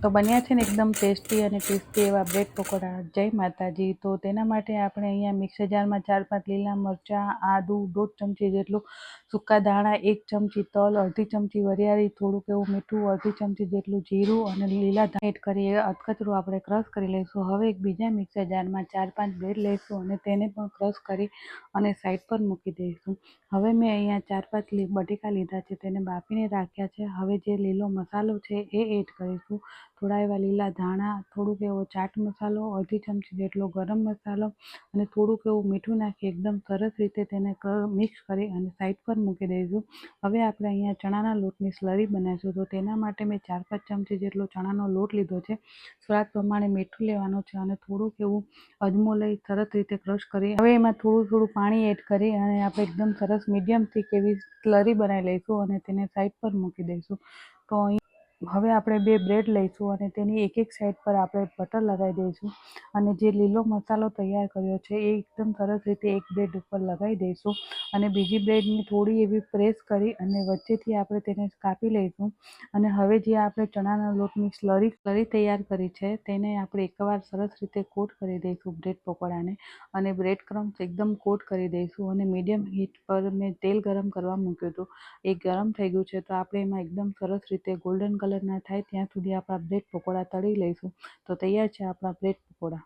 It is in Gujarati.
તો બન્યા છે ને એકદમ ટેસ્ટી અને ક્રિસ્પી એવા બ્રેડ પકોડા। જય માતાજી। તો તેના માટે આપણે અહીંયા મિક્સર જારમાં 4-5 લીલા મરચાં, આદું, 1.5 ચમચી જેટલું સૂકા ધાણા, 1 ચમચી તલ, અડધી ચમચી વરિયાળી, થોડુંક એવું મીઠું, અડધી ચમચી જેટલું જીરું અને લીલા ધાણા એડ કરી અધકચરું આપણે ક્રશ કરી લઈશું। હવે એક બીજા મિક્સર જારમાં 4-5 બ્રેડ લઈશું અને તેને પણ ક્રશ કરી અને સાઈડ પર મૂકી દઈશું। હવે મેં અહીંયા 4-5 બટેકા લીધા છે, તેને બાફીને રાખ્યા છે। હવે જે લીલો મસાલો છે એ એડ કરીશું। થોડા એવા લીલા ધાણા, થોડુંક એવો ચાટ મસાલો, અડધી ચમચી જેટલો ગરમ મસાલો અને થોડુંક એવું મીઠું નાખી એકદમ સરસ રીતે તેને મિક્સ કરી અને સાઈડ પર મૂકી દઈશું। હવે આપણે અહીંયા ચણાના લોટની સ્લરી બનાવીશું। તો તેના માટે મેં 4-5 ચમચી જેટલો ચણાનો લોટ લીધો છે। સ્વાદ પ્રમાણે મીઠું લેવાનું છે અને થોડુંક એવું અજમો લઈ સરસ રીતે ક્રશ કરી હવે એમાં થોડું પાણી એડ કરી અને આપણે એકદમ સરસ મીડિયમ થીક એવી સ્લરી બનાવી લઈશું અને તેને સાઈડ પર મૂકી દઈશું। તો અહીં હવે આપણે 2 બ્રેડ લઈશું અને તેની એક સાઈડ પર આપણે બટર લગાવી દઈશું અને જે લીલો મસાલો તૈયાર કર્યો છે એ એકદમ સરસ રીતે એક બ્રેડ ઉપર લગાવી દઈશું અને બીજી બ્રેડને થોડી એવી પ્રેસ કરી અને વચ્ચેથી આપણે તેને કાપી લઈશું અને હવે જે આપણે ચણાના લોટની સ્લરી તૈયાર કરી છે તેને આપણે એકવાર સરસ રીતે કોટ કરી દઈશું બ્રેડ પકોડાને અને બ્રેડ ક્રમ્સ એકદમ કોટ કરી દઈશું અને મીડિયમ હીટ પર મેં તેલ ગરમ કરવા મૂક્યું હતું। એ ગરમ થઈ ગયું છે તો આપણે એમાં એકદમ સરસ રીતે ગોલ્ડન કલર ના થાય ત્યાં સુધી આપણા બ્રેડ પકોડા તળી લઈશું। તો તૈયાર છે આપણા બ્રેડ પકોડા।